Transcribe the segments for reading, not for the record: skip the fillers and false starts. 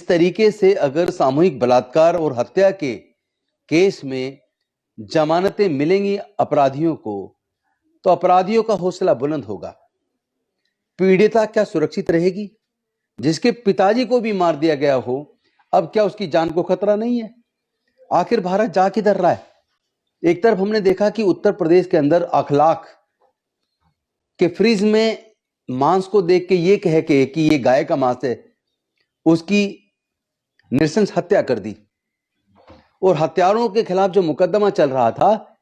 तरीके से अगर सामूहिक बलात्कार और हत्या के केस में जमानतें मिलेंगी अपराधियों को, तो अपराधियों का हौसला बुलंद होगा। पीड़िता क्या सुरक्षित रहेगी? जिसके पिताजी को भी मार दिया गया हो, अब क्या उसकी जान को खतरा नहीं है? आखिर भारत जा किधर रहा है? एक तरफ हमने देखा कि उत्तर प्रदेश के अंदर अखलाक के फ्रिज में मांस को देख के ये कह के कि ये गाय का मांस है, उसकी नृशंस हत्या कर दी। और हत्यारों के खिलाफ जो मुकदमा चल रहा था,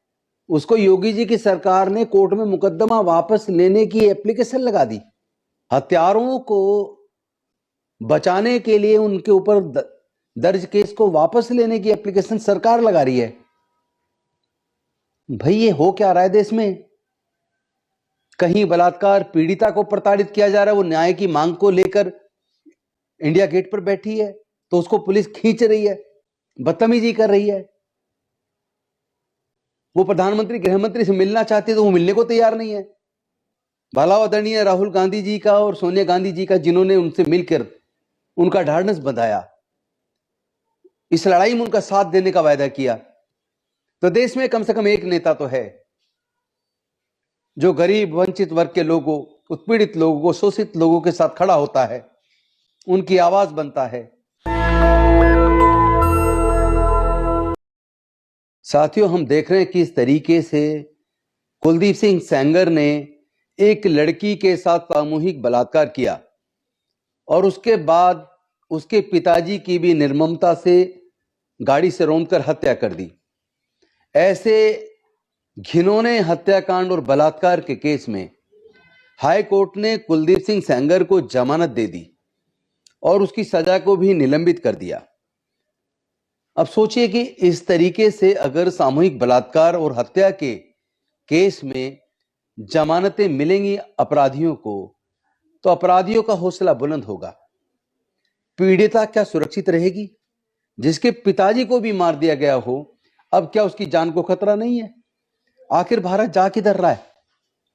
उसको योगी जी की सरकार ने कोर्ट में मुकदमा वापस लेने की एप्लीकेशन लगा दी। हत्यारों को बचाने के लिए उनके ऊपर दर्ज केस को वापस लेने की एप्लीकेशन सरकार लगा रही है। भाई ये हो क्या रहा है देश में? कहीं बलात्कार पीड़िता को प्रताड़ित किया जा रहा है, वो न्याय की मांग को लेकर इंडिया गेट पर बैठी है तो उसको पुलिस खींच रही है, बदतमीजी कर रही है। वो प्रधानमंत्री गृहमंत्री से मिलना चाहती है तो वो मिलने को तैयार नहीं है। भला आदरणीय राहुल गांधी जी का और सोनिया गांधी जी का, जिन्होंने उनसे मिलकर उनका ढाढ़स बंधाया, इस लड़ाई में उनका साथ देने का वायदा किया, तो देश में कम से कम एक नेता तो है जो गरीब वंचित वर्ग के लोगों, उत्पीड़ित लोगों को, शोषित लोगों के साथ खड़ा होता है, उनकी आवाज बनता है। साथियों, हम देख रहे हैं कि इस तरीके से कुलदीप सिंह सेंगर ने एक लड़की के साथ सामूहिक बलात्कार किया और उसके बाद उसके पिताजी की भी निर्ममता से गाड़ी से रौंदकर हत्या कर दी। ऐसे घिनौने हत्याकांड और बलात्कार के केस में हाई कोर्ट ने कुलदीप सिंह सेंगर को जमानत दे दी और उसकी सजा को भी निलंबित कर दिया। अब सोचिए कि इस तरीके से अगर सामूहिक बलात्कार और हत्या के केस में जमानतें मिलेंगी अपराधियों को, तो अपराधियों का हौसला बुलंद होगा। पीड़िता क्या सुरक्षित रहेगी? जिसके पिताजी को भी मार दिया गया हो, अब क्या उसकी जान को खतरा नहीं है? आखिर भारत जा किधर रहा है?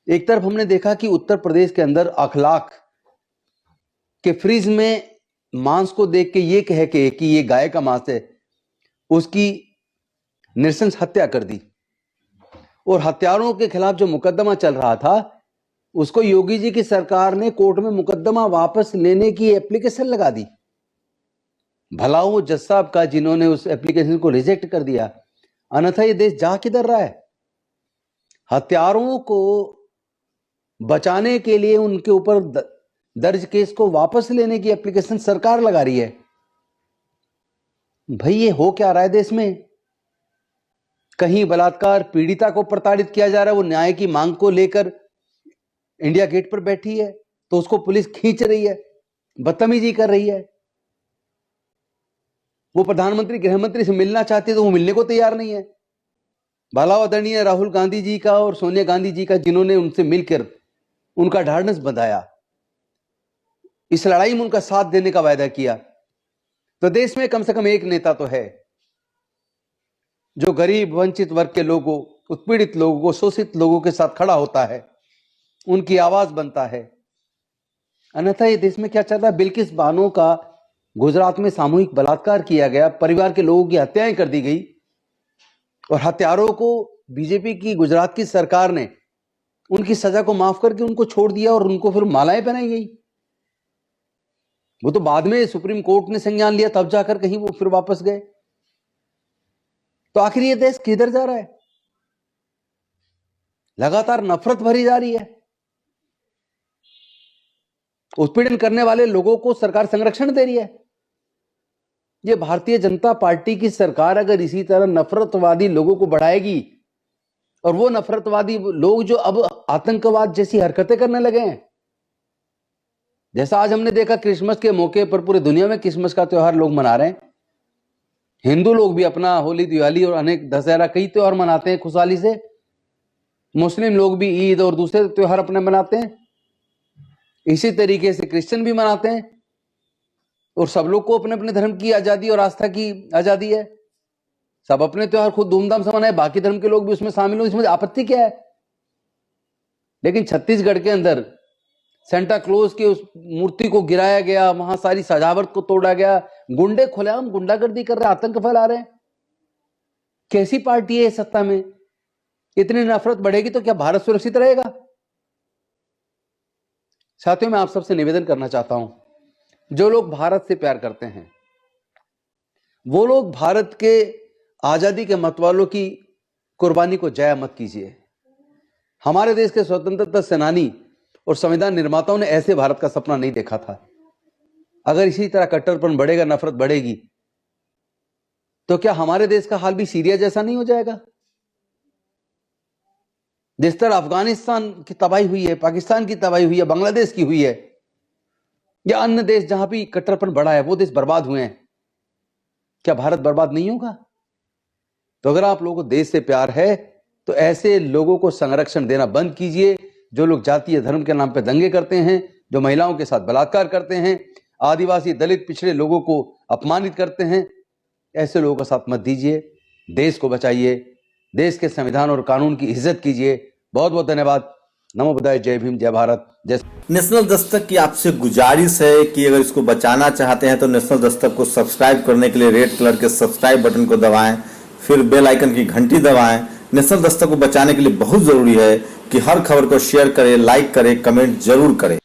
एक तरफ हमने देखा कि उत्तर प्रदेश के अंदर अखलाक के फ्रिज में मांस को देख के ये कह के कि ये गाय का मांस है, उसकी नृशंस हत्या कर दी। और हत्यारों के खिलाफ जो मुकदमा चल रहा था, उसको योगी जी की सरकार ने कोर्ट में मुकदमा वापस लेने की एप्लीकेशन लगा दी। भला वो जज साहब का, जिन्होंने उस एप्लीकेशन को रिजेक्ट कर दिया, अन्यथा ये देश जा किधर रहा है? हत्यारों को बचाने के लिए उनके ऊपर दर्ज केस को वापस लेने की एप्लीकेशन सरकार लगा रही है। भाई ये हो क्या रहा है देश में? कहीं बलात्कार पीड़िता को प्रताड़ित किया जा रहा है, वो न्याय की मांग को लेकर इंडिया गेट पर बैठी है तो उसको पुलिस खींच रही है, बदतमीजी कर रही है। वो प्रधानमंत्री गृहमंत्री से मिलना चाहती है तो वो मिलने को तैयार नहीं है। भला आदरणीय राहुल गांधी जी का और सोनिया गांधी जी का, जिन्होंने उनसे मिलकर उनका ढाढ़स बंधाया, इस लड़ाई में उनका साथ देने का वायदा किया, तो देश में कम से कम एक नेता तो है जो गरीब वंचित वर्ग के लोगों, उत्पीड़ित लोगों को, शोषित लोगों के साथ खड़ा होता है, उनकी आवाज बनता है। अन्यथा ये देश में क्या चल रहा है? बिल्किस बानो का गुजरात में सामूहिक बलात्कार किया गया, परिवार के लोगों की हत्याएं कर दी गई और हत्यारों को बीजेपी की गुजरात की सरकार ने उनकी सजा को माफ करके उनको छोड़ दिया और उनको फिर मालाएं पहनाई गई। वो तो बाद में सुप्रीम कोर्ट ने संज्ञान लिया, तब जाकर कहीं वो फिर वापस गए। तो आखिर ये देश किधर जा रहा है? लगातार नफरत भरी जा रही है। उत्पीड़न करने वाले लोगों को सरकार संरक्षण दे रही है। ये भारतीय जनता पार्टी की सरकार अगर इसी तरह नफरतवादी लोगों को बढ़ाएगी, और वो नफरतवादी लोग जो अब आतंकवाद जैसी हरकतें करने लगे हैं, जैसा आज हमने देखा क्रिसमस के मौके पर पूरी दुनिया में क्रिसमस का त्योहार लोग मना रहे हैं। हिंदू लोग भी अपना होली, दिवाली और अनेक दशहरा, कई त्योहार मनाते हैं खुशहाली से। मुस्लिम लोग भी ईद और दूसरे त्योहार अपने मनाते हैं। इसी तरीके से क्रिश्चियन भी मनाते हैं। और सब लोग को अपने अपने धर्म की आजादी और आस्था की आजादी है। सब अपने त्योहार खुद धूमधाम से मनाए, बाकी धर्म के लोग भी उसमें शामिल हो, इसमें आपत्ति क्या है? लेकिन छत्तीसगढ़ के अंदर सेंटा क्लॉज की उस मूर्ति को गिराया गया, वहां सारी सजावट को तोड़ा गया, गुंडे खुलेआम गुंडागर्दी कर रहे, आतंक फैला रहे हैं। कैसी पार्टी है सत्ता में? इतनी नफरत बढ़ेगी तो क्या भारत सुरक्षित रहेगा? साथियों, मैं आप सबसे निवेदन करना चाहता हूं, जो लोग भारत से प्यार करते हैं, वो लोग भारत के आजादी के मतवालों की कुर्बानी को जाया मत कीजिए। हमारे देश के स्वतंत्रता सेनानी और संविधान निर्माताओं ने ऐसे भारत का सपना नहीं देखा था। अगर इसी तरह कट्टरपन बढ़ेगा, नफरत बढ़ेगी, तो क्या हमारे देश का हाल भी सीरिया जैसा नहीं हो जाएगा? जिस तरह अफगानिस्तान की तबाही हुई है, पाकिस्तान की तबाही हुई है, बांग्लादेश की हुई है, या अन्य देश जहां भी कट्टरपन बढ़ा है, वो देश बर्बाद हुए हैं, क्या भारत बर्बाद नहीं होगा? तो अगर आप लोगों को देश से प्यार है तो ऐसे लोगों को संरक्षण देना बंद कीजिए, जो लोग जातीय धर्म के नाम पर दंगे करते हैं, जो महिलाओं के साथ बलात्कार करते हैं, आदिवासी दलित पिछड़े लोगों को अपमानित करते हैं, ऐसे लोगों का साथ मत दीजिए। देश को बचाइए, देश के संविधान और कानून की इज्जत कीजिए। बहुत बहुत धन्यवाद। नमो बुद्धाय, जय भीम, जय भारत, जय। नेशनल दस्तक की आपसे गुजारिश है कि अगर इसको बचाना चाहते हैं तो नेशनल दस्तक को सब्सक्राइब करने के लिए रेड कलर के सब्सक्राइब बटन को दबाएं, फिर बेल आइकन की घंटी दबाएं। नेशनल दस्तक को बचाने के लिए बहुत जरूरी है कि हर खबर को शेयर करें, लाइक करें, कमेंट जरूर करें।